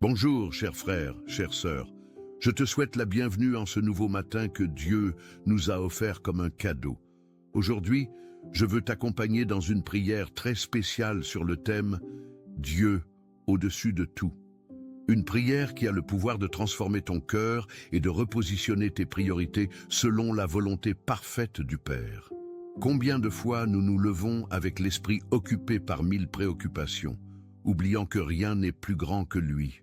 Bonjour, chers frères, chères sœurs. Je te souhaite la bienvenue en ce nouveau matin que Dieu nous a offert comme un cadeau. Aujourd'hui, je veux t'accompagner dans une prière très spéciale sur le thème « Dieu au-dessus de tout ». Une prière qui a le pouvoir de transformer ton cœur et de repositionner tes priorités selon la volonté parfaite du Père. Combien de fois nous nous levons avec l'esprit occupé par 1000 préoccupations, oubliant que rien n'est plus grand que lui.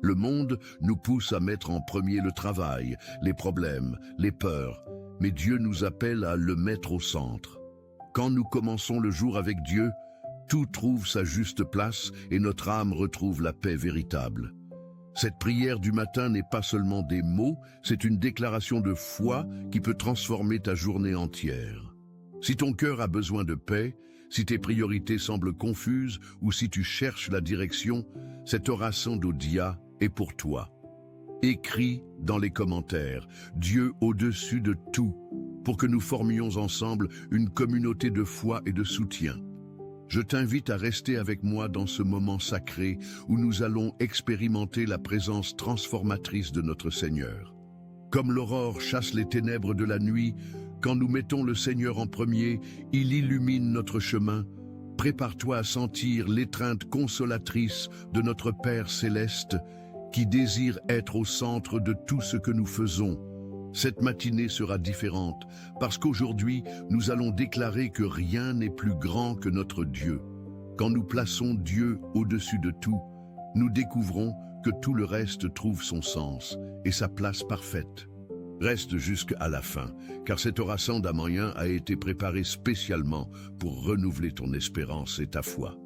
Le monde nous pousse à mettre en premier le travail, les problèmes, les peurs, mais Dieu nous appelle à le mettre au centre. Quand nous commençons le jour avec Dieu, tout trouve sa juste place et notre âme retrouve la paix véritable. Cette prière du matin n'est pas seulement des mots, c'est une déclaration de foi qui peut transformer ta journée entière. Si ton cœur a besoin de paix, si tes priorités semblent confuses ou si tu cherches la direction, cette oraison d'Odia est pour toi. Écris dans les commentaires « Dieu au-dessus de tout » pour que nous formions ensemble une communauté de foi et de soutien. Je t'invite à rester avec moi dans ce moment sacré où nous allons expérimenter la présence transformatrice de notre Seigneur. Comme l'aurore chasse les ténèbres de la nuit, quand nous mettons le Seigneur en premier, il illumine notre chemin. Prépare-toi à sentir l'étreinte consolatrice de notre Père céleste qui désire être au centre de tout ce que nous faisons. Cette matinée sera différente parce qu'aujourd'hui, nous allons déclarer que rien n'est plus grand que notre Dieu. Quand nous plaçons Dieu au-dessus de tout, nous découvrons que tout le reste trouve son sens et sa place parfaite. Reste jusqu'à la fin, car cette oraison d'Amoyen a été préparée spécialement pour renouveler ton espérance et ta foi.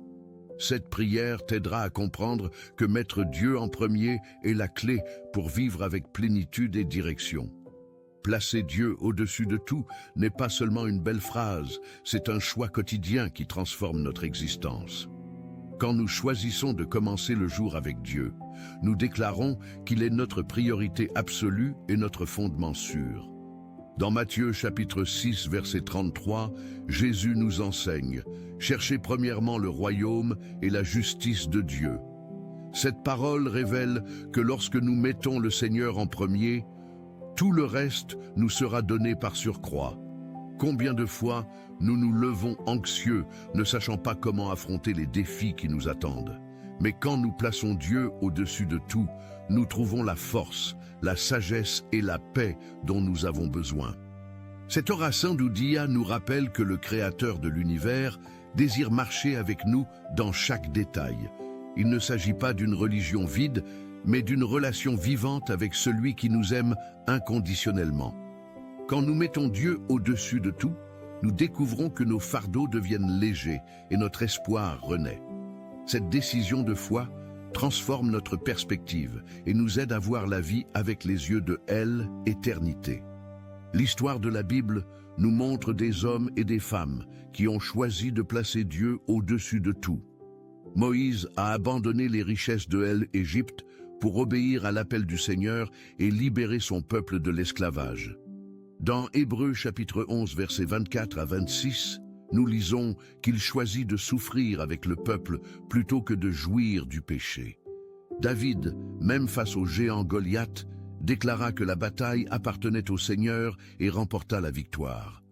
Cette prière t'aidera à comprendre que mettre Dieu en premier est la clé pour vivre avec plénitude et direction. Placer Dieu au-dessus de tout n'est pas seulement une belle phrase, c'est un choix quotidien qui transforme notre existence. Quand nous choisissons de commencer le jour avec Dieu, nous déclarons qu'il est notre priorité absolue et notre fondement sûr. Dans Matthieu chapitre 6 verset 33, Jésus nous enseigne « Cherchez premièrement le royaume et la justice de Dieu ». Cette parole révèle que lorsque nous mettons le Seigneur en premier, tout le reste nous sera donné par surcroît. Combien de fois nous nous levons anxieux, ne sachant pas comment affronter les défis qui nous attendent. Mais quand nous plaçons Dieu au-dessus de tout, nous trouvons la force, la sagesse et la paix dont nous avons besoin. Cette oraison d'Odia nous rappelle que le Créateur de l'univers désire marcher avec nous dans chaque détail. Il ne s'agit pas d'une religion vide, mais d'une relation vivante avec celui qui nous aime inconditionnellement. Quand nous mettons Dieu au-dessus de tout, nous découvrons que nos fardeaux deviennent légers et notre espoir renaît. Cette décision de foi transforme notre perspective et nous aide à voir la vie avec les yeux de l'éternité. L'histoire de la Bible nous montre des hommes et des femmes qui ont choisi de placer Dieu au-dessus de tout. Moïse a abandonné les richesses de l'Égypte pour obéir à l'appel du Seigneur et libérer son peuple de l'esclavage. Dans Hébreux chapitre 11 versets 24 à 26, nous lisons qu'il choisit de souffrir avec le peuple plutôt que de jouir du péché. David, même face au géant Goliath, déclara que la bataille appartenait au Seigneur et remporta la victoire.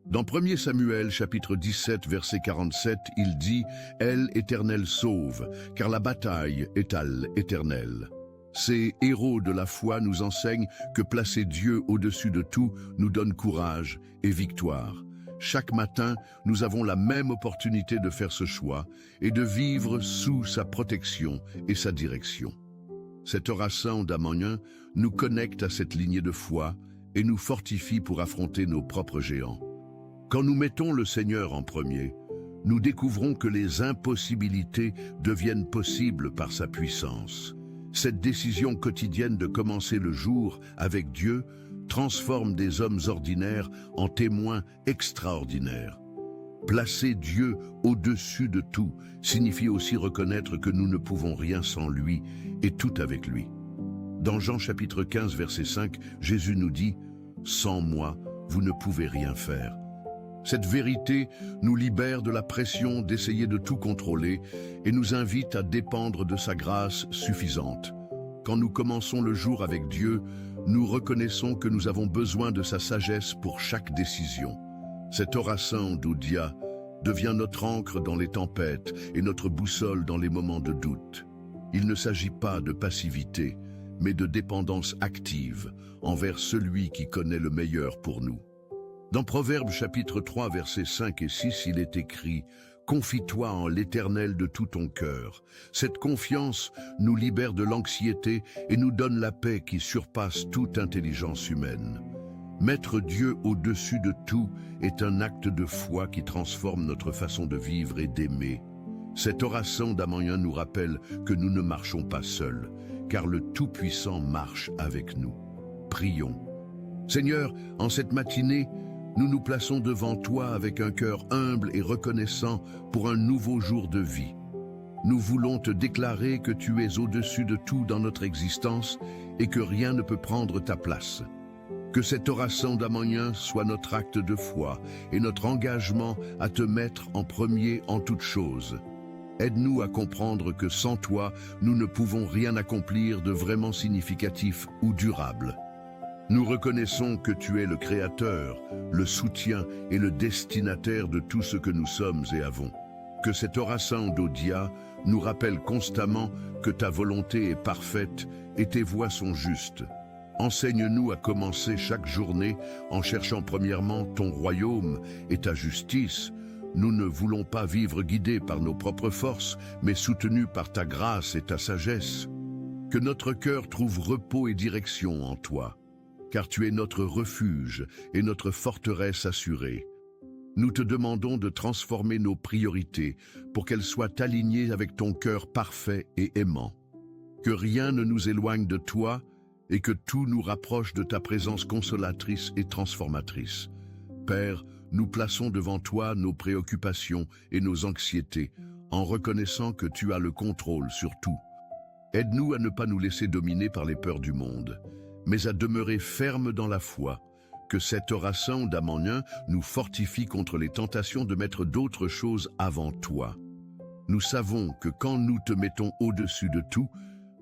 Dans 1 Samuel chapitre 17 verset 47, il dit « L'Éternel sauve, car la bataille est à l'Éternel ». Ces héros de la foi nous enseignent que placer Dieu au-dessus de tout nous donne courage et victoire. Chaque matin, nous avons la même opportunité de faire ce choix et de vivre sous sa protection et sa direction. Cette oraison d'Amoyen nous connecte à cette lignée de foi et nous fortifie pour affronter nos propres géants. Quand nous mettons le Seigneur en premier, nous découvrons que les impossibilités deviennent possibles par sa puissance. Cette décision quotidienne de commencer le jour avec Dieu transforme des hommes ordinaires en témoins extraordinaires. Placer Dieu au-dessus de tout signifie aussi reconnaître que nous ne pouvons rien sans lui et tout avec lui. Dans Jean chapitre 15 verset 5, Jésus nous dit « Sans moi, vous ne pouvez rien faire ». Cette vérité nous libère de la pression d'essayer de tout contrôler et nous invite à dépendre de sa grâce suffisante. quand nous commençons le jour avec Dieu, nous reconnaissons que nous avons besoin de sa sagesse pour chaque décision. Cet oração d'Oudia devient notre ancre dans les tempêtes et notre boussole dans les moments de doute. Il ne s'agit pas de passivité, mais de dépendance active envers celui qui connaît le meilleur pour nous. Dans Proverbes chapitre 3, versets 5 et 6, il est écrit « Confie-toi en l'Éternel de tout ton cœur ». Cette confiance nous libère de l'anxiété et nous donne la paix qui surpasse toute intelligence humaine. Mettre Dieu au-dessus de tout est un acte de foi qui transforme notre façon de vivre et d'aimer. Cette oração d'Amanhã nous rappelle que nous ne marchons pas seuls, car le Tout-Puissant marche avec nous. Prions. Seigneur, en cette matinée, nous nous plaçons devant toi avec un cœur humble et reconnaissant pour un nouveau jour de vie. Nous voulons te déclarer que tu es au-dessus de tout dans notre existence et que rien ne peut prendre ta place. Que cette oração d'Amanhã soit notre acte de foi et notre engagement à te mettre en premier en toutes choses. Aide-nous à comprendre que sans toi, nous ne pouvons rien accomplir de vraiment significatif ou durable. Nous reconnaissons que tu es le Créateur, le soutien et le destinataire de tout ce que nous sommes et avons. Que cette oração d'Oudia nous rappelle constamment que ta volonté est parfaite et tes voies sont justes. Enseigne-nous à commencer chaque journée en cherchant premièrement ton royaume et ta justice. Nous ne voulons pas vivre guidés par nos propres forces, mais soutenus par ta grâce et ta sagesse. Que notre cœur trouve repos et direction en toi, car tu es notre refuge et notre forteresse assurée. Nous te demandons de transformer nos priorités pour qu'elles soient alignées avec ton cœur parfait et aimant. Que rien ne nous éloigne de toi, et que tout nous rapproche de ta présence consolatrice et transformatrice. Père, nous plaçons devant toi nos préoccupations et nos anxiétés, en reconnaissant que tu as le contrôle sur tout. Aide-nous à ne pas nous laisser dominer par les peurs du monde, mais à demeurer fermes dans la foi, que cette oração d'Amanhã nous fortifie contre les tentations de mettre d'autres choses avant toi. Nous savons que quand nous te mettons au-dessus de tout,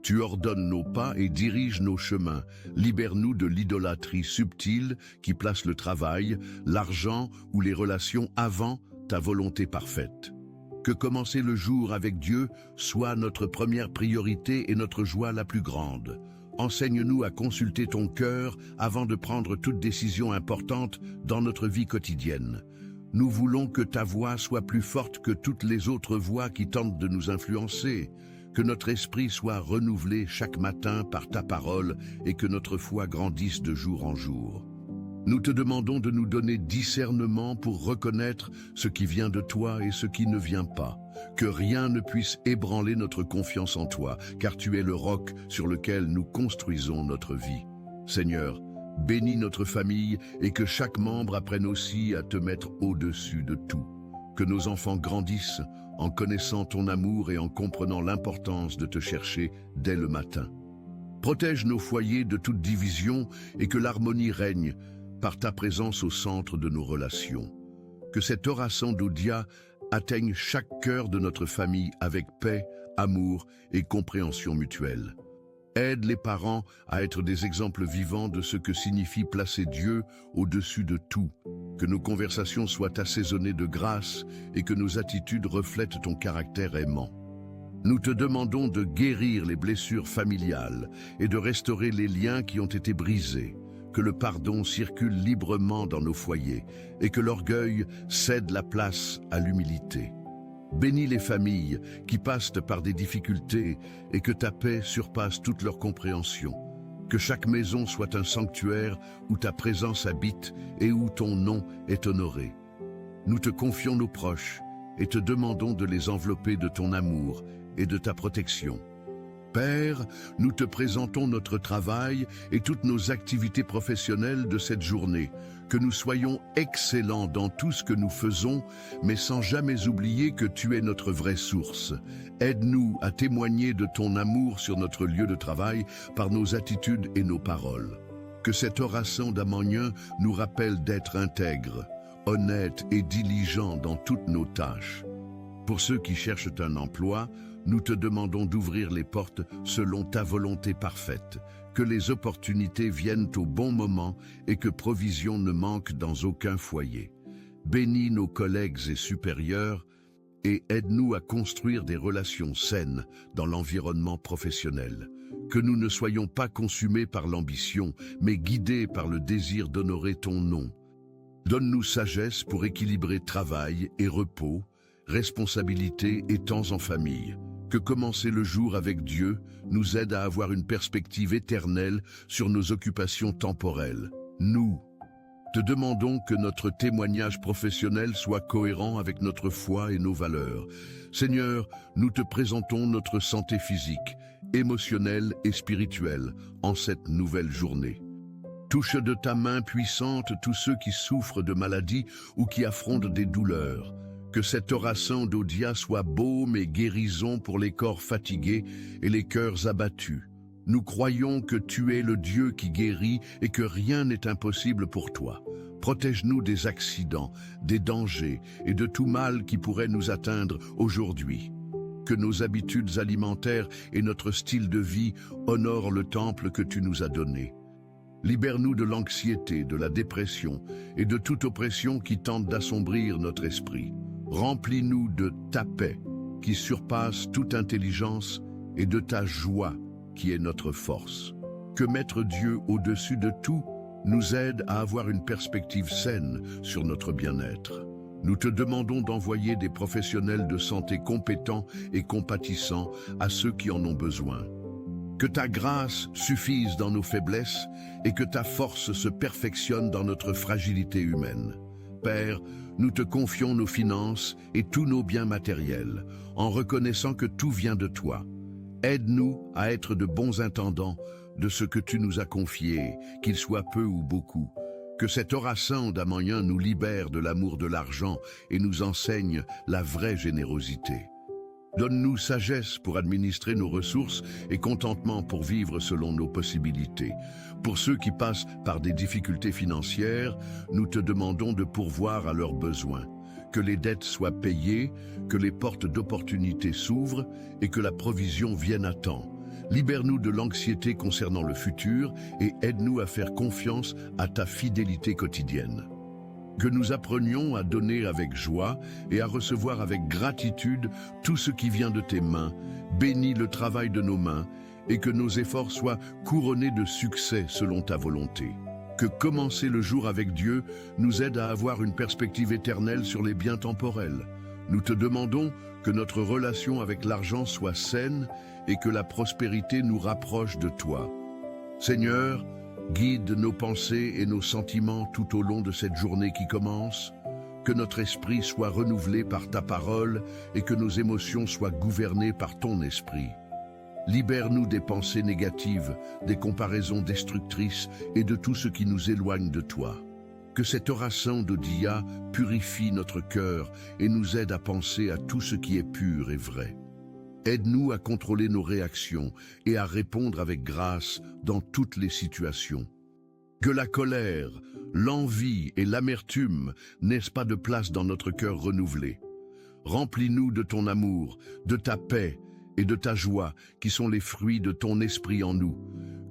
tu ordonnes nos pas et diriges nos chemins. Libère-nous de l'idolâtrie subtile qui place le travail, l'argent ou les relations avant ta volonté parfaite. Que commencer le jour avec Dieu soit notre première priorité et notre joie la plus grande. Enseigne-nous à consulter ton cœur avant de prendre toute décision importante dans notre vie quotidienne. Nous voulons que ta voix soit plus forte que toutes les autres voix qui tentent de nous influencer. Que notre esprit soit renouvelé chaque matin par ta parole et que notre foi grandisse de jour en jour. Nous te demandons de nous donner discernement pour reconnaître ce qui vient de toi et ce qui ne vient pas. Que rien ne puisse ébranler notre confiance en toi, car tu es le roc sur lequel nous construisons notre vie. Seigneur, bénis notre famille et que chaque membre apprenne aussi à te mettre au-dessus de tout. Que nos enfants grandissent en connaissant ton amour et en comprenant l'importance de te chercher dès le matin. Protège nos foyers de toute division et que l'harmonie règne par ta présence au centre de nos relations. Que cette oração d'Oudia atteigne chaque cœur de notre famille avec paix, amour et compréhension mutuelle. Aide les parents à être des exemples vivants de ce que signifie placer Dieu au-dessus de tout. Que nos conversations soient assaisonnées de grâce et que nos attitudes reflètent ton caractère aimant. Nous te demandons de guérir les blessures familiales et de restaurer les liens qui ont été brisés. Que le pardon circule librement dans nos foyers et que l'orgueil cède la place à l'humilité. Bénis les familles qui passent par des difficultés et que ta paix surpasse toute leur compréhension. Que chaque maison soit un sanctuaire où ta présence habite et où ton nom est honoré. Nous te confions nos proches et te demandons de les envelopper de ton amour et de ta protection. Père, nous te présentons notre travail et toutes nos activités professionnelles de cette journée. Que nous soyons excellents dans tout ce que nous faisons, mais sans jamais oublier que tu es notre vraie source. Aide-nous à témoigner de ton amour sur notre lieu de travail par nos attitudes et nos paroles. Que cette oração d'Amanhã nous rappelle d'être intègres, honnêtes et diligents dans toutes nos tâches. Pour ceux qui cherchent un emploi, nous te demandons d'ouvrir les portes selon ta volonté parfaite, que les opportunités viennent au bon moment et que provision ne manque dans aucun foyer. Bénis nos collègues et supérieurs et aide-nous à construire des relations saines dans l'environnement professionnel. Que nous ne soyons pas consumés par l'ambition, mais guidés par le désir d'honorer ton nom. Donne-nous sagesse pour équilibrer travail et repos, responsabilité et temps en famille. Que commencer le jour avec Dieu nous aide à avoir une perspective éternelle sur nos occupations temporelles. Nous te demandons que notre témoignage professionnel soit cohérent avec notre foi et nos valeurs. Seigneur, nous te présentons notre santé physique, émotionnelle et spirituelle en cette nouvelle journée. Touche de ta main puissante tous ceux qui souffrent de maladies ou qui affrontent des douleurs. Que cet oraison d'Odia soit baume et guérison pour les corps fatigués et les cœurs abattus. Nous croyons que tu es le Dieu qui guérit et que rien n'est impossible pour toi. Protège-nous des accidents, des dangers et de tout mal qui pourrait nous atteindre aujourd'hui. Que nos habitudes alimentaires et notre style de vie honorent le temple que tu nous as donné. Libère-nous de l'anxiété, de la dépression et de toute oppression qui tente d'assombrir notre esprit. Remplis-nous de ta paix qui surpasse toute intelligence et de ta joie qui est notre force. Que mettre Dieu au-dessus de tout nous aide à avoir une perspective saine sur notre bien-être. Nous te demandons d'envoyer des professionnels de santé compétents et compatissants à ceux qui en ont besoin. Que ta grâce suffise dans nos faiblesses et que ta force se perfectionne dans notre fragilité humaine. Père, nous te confions nos finances et tous nos biens matériels, en reconnaissant que tout vient de toi. Aide-nous à être de bons intendants de ce que tu nous as confié, qu'il soit peu ou beaucoup. Que cet oraison d'Amoyen nous libère de l'amour de l'argent et nous enseigne la vraie générosité. Donne-nous sagesse pour administrer nos ressources et contentement pour vivre selon nos possibilités. Pour ceux qui passent par des difficultés financières, nous te demandons de pourvoir à leurs besoins. Que les dettes soient payées, que les portes d'opportunités s'ouvrent et que la provision vienne à temps. Libère-nous de l'anxiété concernant le futur et aide-nous à faire confiance à ta fidélité quotidienne. Que nous apprenions à donner avec joie et à recevoir avec gratitude tout ce qui vient de tes mains. Bénis le travail de nos mains et que nos efforts soient couronnés de succès selon ta volonté. Que commencer le jour avec Dieu nous aide à avoir une perspective éternelle sur les biens temporels. Nous te demandons que notre relation avec l'argent soit saine et que la prospérité nous rapproche de toi. Seigneur, guide nos pensées et nos sentiments tout au long de cette journée qui commence. Que notre esprit soit renouvelé par ta parole et que nos émotions soient gouvernées par ton esprit. Libère-nous des pensées négatives, des comparaisons destructrices et de tout ce qui nous éloigne de toi. Que cette oraison de Dia purifie notre cœur et nous aide à penser à tout ce qui est pur et vrai. Aide-nous à contrôler nos réactions et à répondre avec grâce dans toutes les situations. Que la colère, l'envie et l'amertume n'aient pas de place dans notre cœur renouvelé. Remplis-nous de ton amour, de ta paix et de ta joie qui sont les fruits de ton esprit en nous.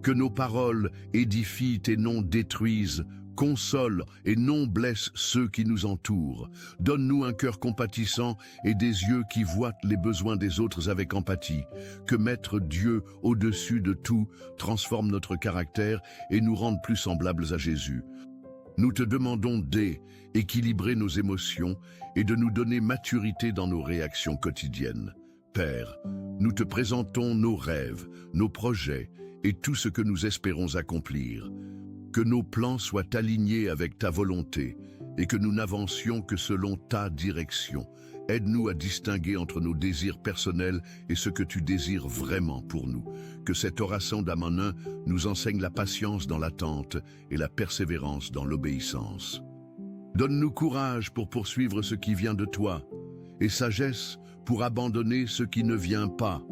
Que nos paroles édifient et non détruisent, consolent et non blessent ceux qui nous entourent. Donne-nous un cœur compatissant et des yeux qui voient les besoins des autres avec empathie. Que mettre Dieu au-dessus de tout transforme notre caractère et nous rende plus semblables à Jésus. Nous te demandons d'équilibrer nos émotions et de nous donner maturité dans nos réactions quotidiennes. Père, nous te présentons nos rêves, nos projets et tout ce que nous espérons accomplir. Que nos plans soient alignés avec ta volonté et que nous n'avancions que selon ta direction. Aide-nous à distinguer entre nos désirs personnels et ce que tu désires vraiment pour nous. Que cette oraison d'Amonin nous enseigne la patience dans l'attente et la persévérance dans l'obéissance. Donne-nous courage pour poursuivre ce qui vient de toi et sagesse pour abandonner ce qui ne vient pas.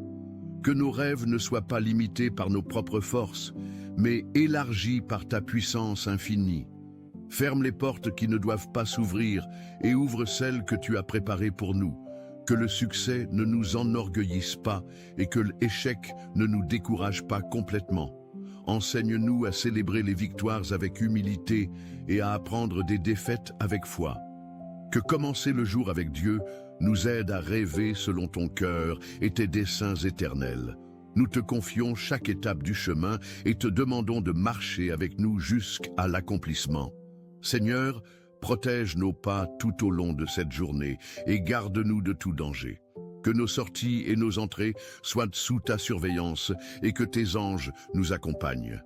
Que nos rêves ne soient pas limités par nos propres forces, mais élargis par ta puissance infinie. Ferme les portes qui ne doivent pas s'ouvrir et ouvre celles que tu as préparées pour nous. Que le succès ne nous enorgueillisse pas et que l'échec ne nous décourage pas complètement. Enseigne-nous à célébrer les victoires avec humilité et à apprendre des défaites avec foi. Que commencer le jour avec Dieu nous aide à rêver selon ton cœur et tes desseins éternels. Nous te confions chaque étape du chemin et te demandons de marcher avec nous jusqu'à l'accomplissement. Seigneur, protège nos pas tout au long de cette journée et garde-nous de tout danger. Que nos sorties et nos entrées soient sous ta surveillance et que tes anges nous accompagnent.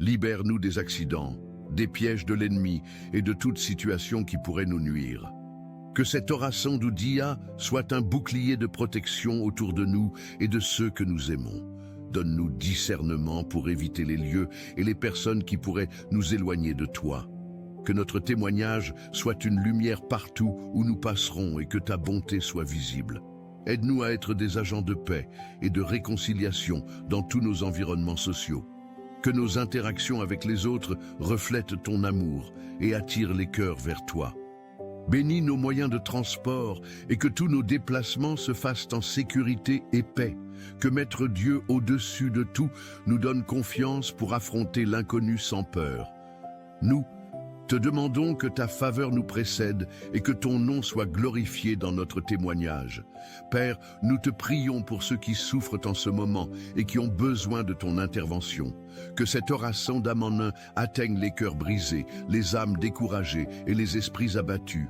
Libère-nous des accidents, des pièges de l'ennemi et de toute situation qui pourrait nous nuire. Que cette oraison d'Oudia soit un bouclier de protection autour de nous et de ceux que nous aimons. Donne-nous discernement pour éviter les lieux et les personnes qui pourraient nous éloigner de toi. Que notre témoignage soit une lumière partout où nous passerons et que ta bonté soit visible. Aide-nous à être des agents de paix et de réconciliation dans tous nos environnements sociaux. Que nos interactions avec les autres reflètent ton amour et attirent les cœurs vers toi. Bénis nos moyens de transport et que tous nos déplacements se fassent en sécurité et paix. Que mettre Dieu au-dessus de tout nous donne confiance pour affronter l'inconnu sans peur. Nous te demandons que ta faveur nous précède et que ton nom soit glorifié dans notre témoignage. Père, nous te prions pour ceux qui souffrent en ce moment et qui ont besoin de ton intervention. Que cette oraison d'âme en un atteigne les cœurs brisés, les âmes découragées et les esprits abattus.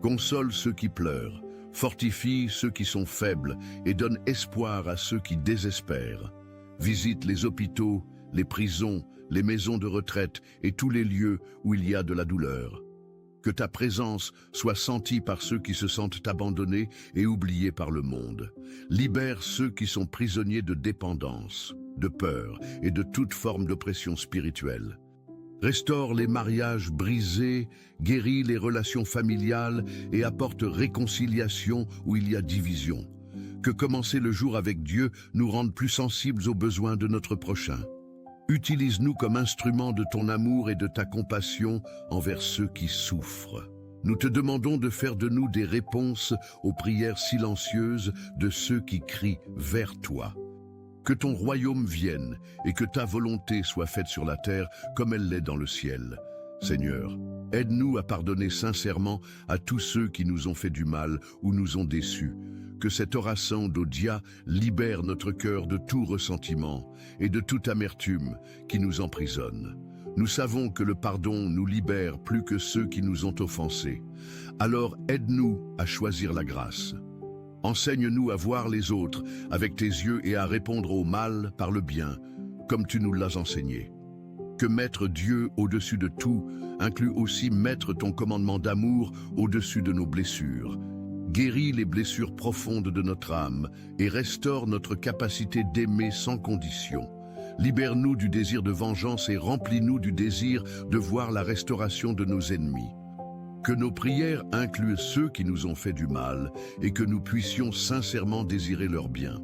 Console ceux qui pleurent, fortifie ceux qui sont faibles et donne espoir à ceux qui désespèrent. Visite les hôpitaux, les prisons, les maisons de retraite et tous les lieux où il y a de la douleur. Que ta présence soit sentie par ceux qui se sentent abandonnés et oubliés par le monde. Libère ceux qui sont prisonniers de dépendance, de peur et de toute forme d'oppression spirituelle. Restaure les mariages brisés, guéris les relations familiales et apporte réconciliation où il y a division. Que commencer le jour avec Dieu nous rende plus sensibles aux besoins de notre prochain. Utilise-nous comme instrument de ton amour et de ta compassion envers ceux qui souffrent. Nous te demandons de faire de nous des réponses aux prières silencieuses de ceux qui crient vers toi. Que ton royaume vienne et que ta volonté soit faite sur la terre comme elle l'est dans le ciel. Seigneur, aide-nous à pardonner sincèrement à tous ceux qui nous ont fait du mal ou nous ont déçus. Que cette oraison d'Oudia libère notre cœur de tout ressentiment et de toute amertume qui nous emprisonne. Nous savons que le pardon nous libère plus que ceux qui nous ont offensés. Alors aide-nous à choisir la grâce. Enseigne-nous à voir les autres avec tes yeux et à répondre au mal par le bien, comme tu nous l'as enseigné. Que mettre Dieu au-dessus de tout inclut aussi mettre ton commandement d'amour au-dessus de nos blessures. Guéris les blessures profondes de notre âme et restaure notre capacité d'aimer sans condition. Libère-nous du désir de vengeance et remplis-nous du désir de voir la restauration de nos ennemis. Que nos prières incluent ceux qui nous ont fait du mal et que nous puissions sincèrement désirer leur bien.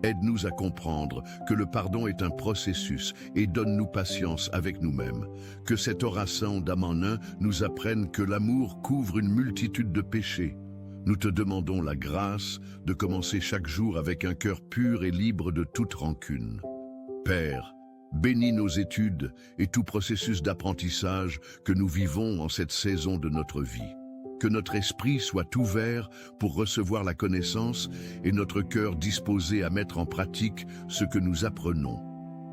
Aide-nous à comprendre que le pardon est un processus et donne-nous patience avec nous-mêmes. Que cette oraison d'âme en un nous apprenne que l'amour couvre une multitude de péchés. Nous te demandons la grâce de commencer chaque jour avec un cœur pur et libre de toute rancune. Père, bénis nos études et tout processus d'apprentissage que nous vivons en cette saison de notre vie. Que notre esprit soit ouvert pour recevoir la connaissance et notre cœur disposé à mettre en pratique ce que nous apprenons.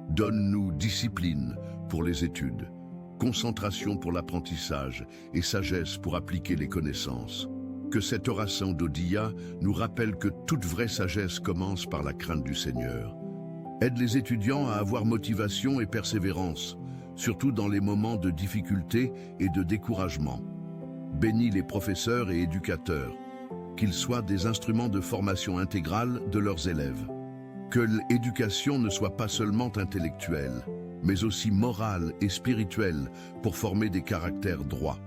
Donne-nous discipline pour les études, concentration pour l'apprentissage et sagesse pour appliquer les connaissances. Que cette oraison d'Oudia nous rappelle que toute vraie sagesse commence par la crainte du Seigneur. Aide les étudiants à avoir motivation et persévérance, surtout dans les moments de difficulté et de découragement. Bénis les professeurs et éducateurs, qu'ils soient des instruments de formation intégrale de leurs élèves. Que l'éducation ne soit pas seulement intellectuelle, mais aussi morale et spirituelle pour former des caractères droits.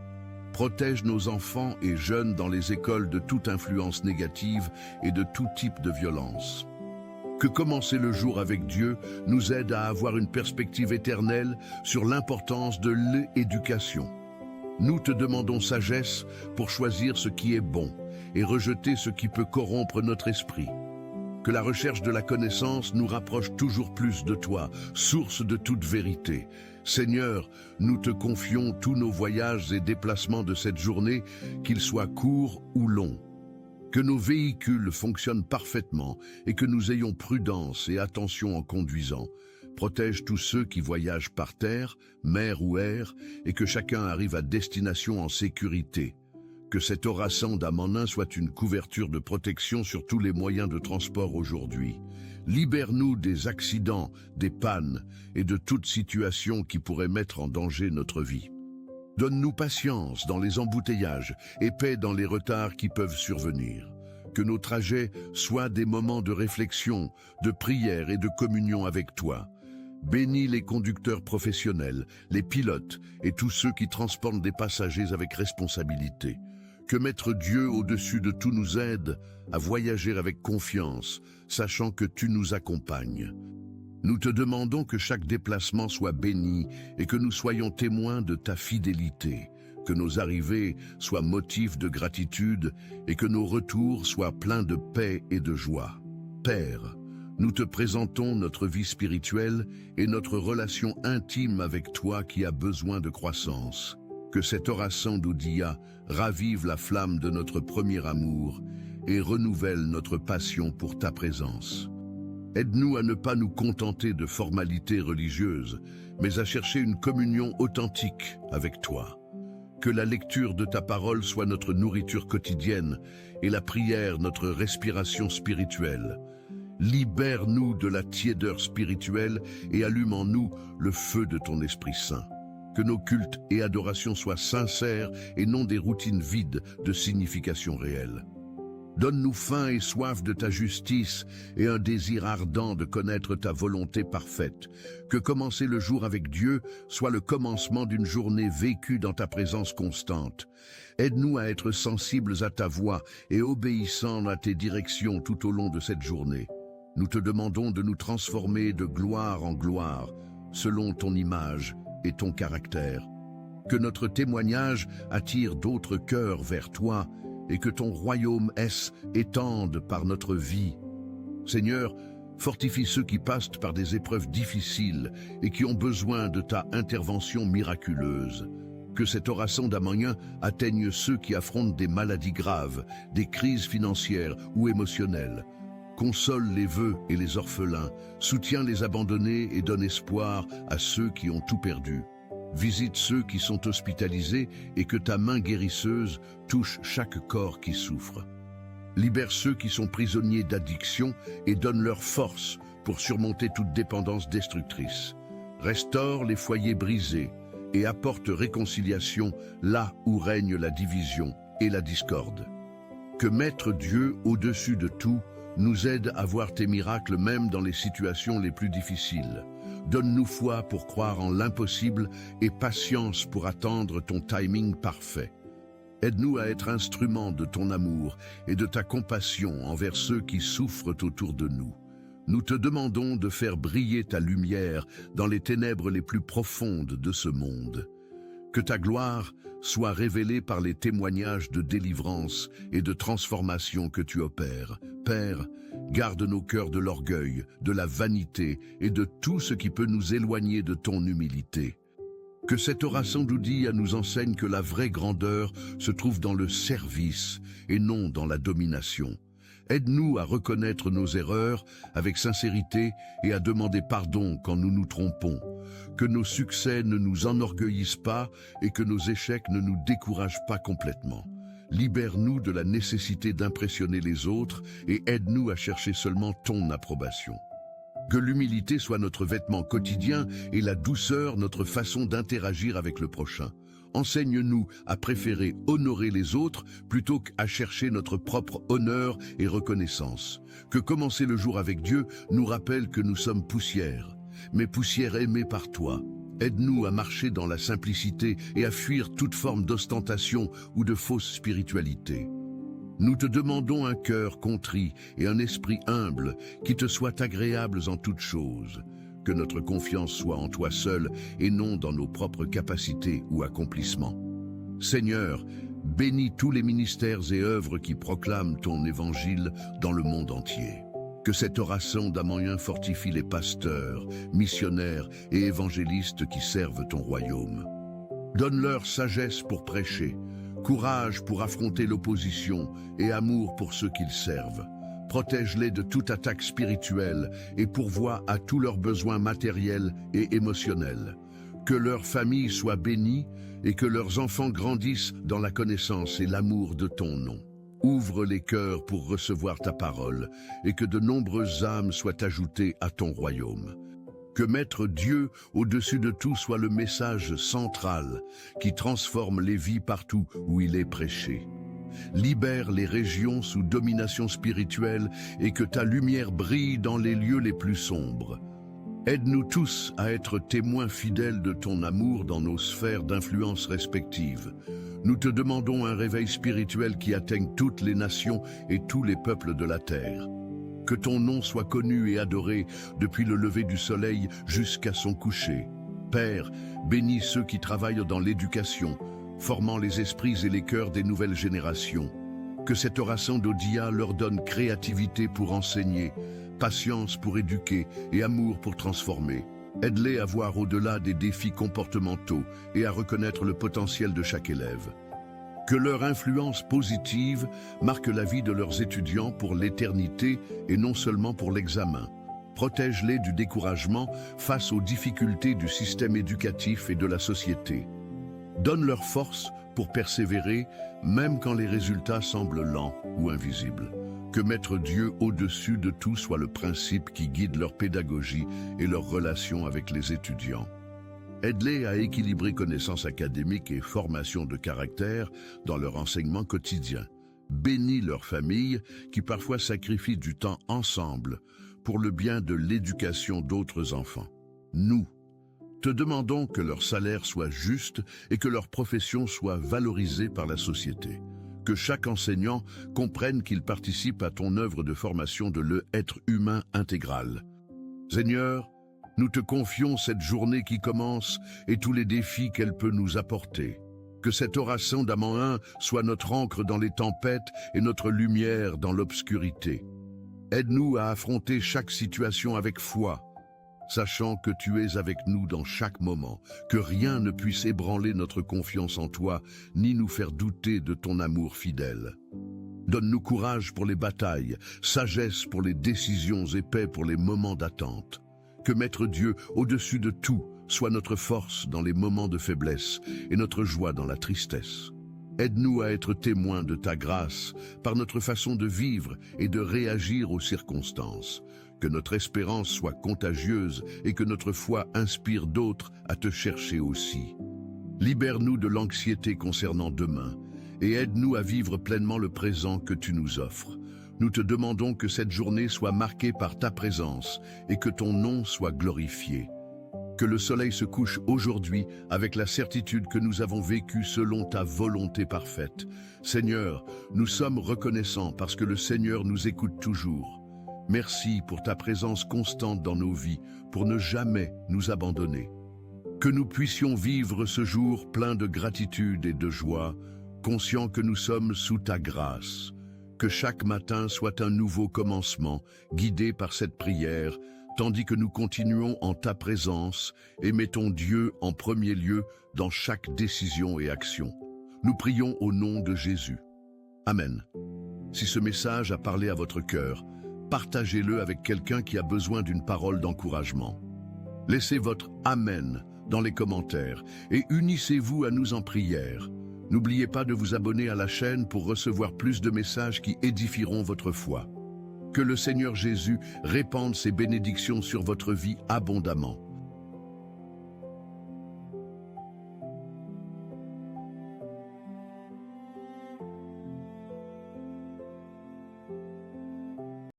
Protège nos enfants et jeunes dans les écoles de toute influence négative et de tout type de violence. Que commencer le jour avec Dieu nous aide à avoir une perspective éternelle sur l'importance de l'éducation. Nous te demandons sagesse pour choisir ce qui est bon et rejeter ce qui peut corrompre notre esprit. Que la recherche de la connaissance nous rapproche toujours plus de toi, source de toute vérité. Seigneur, nous te confions tous nos voyages et déplacements de cette journée, qu'ils soient courts ou longs. Que nos véhicules fonctionnent parfaitement et que nous ayons prudence et attention en conduisant. Protège tous ceux qui voyagent par terre, mer ou air, et que chacun arrive à destination en sécurité. Que cet orasan d'Amenin soit une couverture de protection sur tous les moyens de transport aujourd'hui. Libère-nous des accidents, des pannes et de toute situation qui pourrait mettre en danger notre vie. Donne-nous patience dans les embouteillages et paix dans les retards qui peuvent survenir. Que nos trajets soient des moments de réflexion, de prière et de communion avec toi. Bénis les conducteurs professionnels, les pilotes et tous ceux qui transportent des passagers avec responsabilité. Que Maître Dieu au-dessus de tout nous aide à voyager avec confiance, sachant que tu nous accompagnes. Nous te demandons que chaque déplacement soit béni et que nous soyons témoins de ta fidélité, que nos arrivées soient motifs de gratitude et que nos retours soient pleins de paix et de joie. Père, nous te présentons notre vie spirituelle et notre relation intime avec toi qui a besoin de croissance. Que cet orasan d'Oudia ravive la flamme de notre premier amour et renouvelle notre passion pour ta présence. Aide-nous à ne pas nous contenter de formalités religieuses, mais à chercher une communion authentique avec toi. Que la lecture de ta parole soit notre nourriture quotidienne et la prière notre respiration spirituelle. Libère-nous de la tiédeur spirituelle et allume en nous le feu de ton Esprit Saint. Que nos cultes et adorations soient sincères et non des routines vides de signification réelle. Donne-nous faim et soif de ta justice et un désir ardent de connaître ta volonté parfaite. Que commencer le jour avec Dieu soit le commencement d'une journée vécue dans ta présence constante. Aide-nous à être sensibles à ta voix et obéissants à tes directions tout au long de cette journée. Nous te demandons de nous transformer de gloire en gloire, selon ton image et ton caractère. Que notre témoignage attire d'autres cœurs vers toi et que ton royaume étende par notre vie. Seigneur, fortifie ceux qui passent par des épreuves difficiles et qui ont besoin de ta intervention miraculeuse. Que cet orasan d'Amenin atteigne ceux qui affrontent des maladies graves, des crises financières ou émotionnelles. Console les veuves et les orphelins, soutiens les abandonnés et donne espoir à ceux qui ont tout perdu. Visite ceux qui sont hospitalisés et que ta main guérisseuse touche chaque corps qui souffre. Libère ceux qui sont prisonniers d'addiction et donne leur force pour surmonter toute dépendance destructrice. Restaure les foyers brisés et apporte réconciliation là où règne la division et la discorde. Que Maître Dieu, au-dessus de tout, nous aide à voir tes miracles même dans les situations les plus difficiles. Donne-nous foi pour croire en l'impossible et patience pour attendre ton timing parfait. Aide-nous à être instruments de ton amour et de ta compassion envers ceux qui souffrent autour de nous. Nous te demandons de faire briller ta lumière dans les ténèbres les plus profondes de ce monde. Que ta gloire soit révélée par les témoignages de délivrance et de transformation que tu opères. Père, garde nos cœurs de l'orgueil, de la vanité et de tout ce qui peut nous éloigner de ton humilité. Que cet orasan d'Oudia nous enseigne que la vraie grandeur se trouve dans le service et non dans la domination. Aide-nous à reconnaître nos erreurs avec sincérité et à demander pardon quand nous nous trompons. Que nos succès ne nous enorgueillissent pas et que nos échecs ne nous découragent pas complètement. Libère-nous de la nécessité d'impressionner les autres et aide-nous à chercher seulement ton approbation. Que l'humilité soit notre vêtement quotidien et la douceur notre façon d'interagir avec le prochain. Enseigne-nous à préférer honorer les autres plutôt qu'à chercher notre propre honneur et reconnaissance. Que commencer le jour avec Dieu nous rappelle que nous sommes poussière, mais poussière aimée par toi. Aide-nous à marcher dans la simplicité et à fuir toute forme d'ostentation ou de fausse spiritualité. Nous te demandons un cœur contrit et un esprit humble qui te soient agréables en toutes choses. Que notre confiance soit en toi seul et non dans nos propres capacités ou accomplissements. Seigneur, Bénis tous les ministères et œuvres qui proclament ton évangile dans le monde entier. Que cette oraison d'Amoyen fortifie les pasteurs, missionnaires et évangélistes qui servent ton royaume. Donne-leur sagesse pour prêcher, courage pour affronter l'opposition et amour pour ceux qu'ils servent. Protège-les de toute attaque spirituelle et pourvois à tous leurs besoins matériels et émotionnels. Que leur famille soit bénie et que leurs enfants grandissent dans la connaissance et l'amour de ton nom. Ouvre les cœurs pour recevoir ta parole et que de nombreuses âmes soient ajoutées à ton royaume. Que mettre Dieu au-dessus de tout soit le message central qui transforme les vies partout où il est prêché. Libère les régions sous domination spirituelle et que ta lumière brille dans les lieux les plus sombres. Aide-nous tous à être témoins fidèles de ton amour dans nos sphères d'influence respectives. Nous te demandons un réveil spirituel qui atteigne toutes les nations et tous les peuples de la terre. Que ton nom soit connu et adoré depuis le lever du soleil jusqu'à son coucher. Père, bénis ceux qui travaillent dans l'éducation, formant les esprits et les cœurs des nouvelles générations. Que cette oraison d'Odia leur donne créativité pour enseigner, patience pour éduquer et amour pour transformer. Aide-les à voir au-delà des défis comportementaux et à reconnaître le potentiel de chaque élève. Que leur influence positive marque la vie de leurs étudiants pour l'éternité et non seulement pour l'examen. Protège-les du découragement face aux difficultés du système éducatif et de la société. Donne leur force pour persévérer, même quand les résultats semblent lents ou invisibles. Que mettre Dieu au-dessus de tout soit le principe qui guide leur pédagogie et leur relation avec les étudiants. Aide-les à équilibrer connaissances académiques et formation de caractère dans leur enseignement quotidien. Bénis leurs familles qui parfois sacrifient du temps ensemble pour le bien de l'éducation d'autres enfants. Nous te demandons que leur salaire soit juste et que leur profession soit valorisée par la société. Que chaque enseignant comprenne qu'il participe à ton œuvre de formation de l'être humain intégral. Seigneur, nous te confions cette journée qui commence et tous les défis qu'elle peut nous apporter. Que cette oraison d'Amant 1 soit notre ancre dans les tempêtes et notre lumière dans l'obscurité. Aide-nous à affronter chaque situation avec foi, sachant que tu es avec nous dans chaque moment, que rien ne puisse ébranler notre confiance en toi, ni nous faire douter de ton amour fidèle. Donne-nous courage pour les batailles, sagesse pour les décisions et paix pour les moments d'attente. Que mettre Dieu au-dessus de tout soit notre force dans les moments de faiblesse et notre joie dans la tristesse. Aide-nous à être témoins de ta grâce par notre façon de vivre et de réagir aux circonstances. Que notre espérance soit contagieuse et que notre foi inspire d'autres à te chercher aussi. Libère-nous de l'anxiété concernant demain et aide-nous à vivre pleinement le présent que tu nous offres. Nous te demandons que cette journée soit marquée par ta présence et que ton nom soit glorifié. Que le soleil se couche aujourd'hui avec la certitude que nous avons vécu selon ta volonté parfaite. Seigneur, nous sommes reconnaissants parce que le Seigneur nous écoute toujours. Merci pour ta présence constante dans nos vies, pour ne jamais nous abandonner. Que nous puissions vivre ce jour plein de gratitude et de joie, conscients que nous sommes sous ta grâce. Que chaque matin soit un nouveau commencement, guidé par cette prière, tandis que nous continuons en ta présence et mettons Dieu en premier lieu dans chaque décision et action. Nous prions au nom de Jésus. Amen. Si ce message a parlé à votre cœur, partagez-le avec quelqu'un qui a besoin d'une parole d'encouragement. Laissez votre Amen dans les commentaires et unissez-vous à nous en prière. N'oubliez pas de vous abonner à la chaîne pour recevoir plus de messages qui édifieront votre foi. Que le Seigneur Jésus répande ses bénédictions sur votre vie abondamment.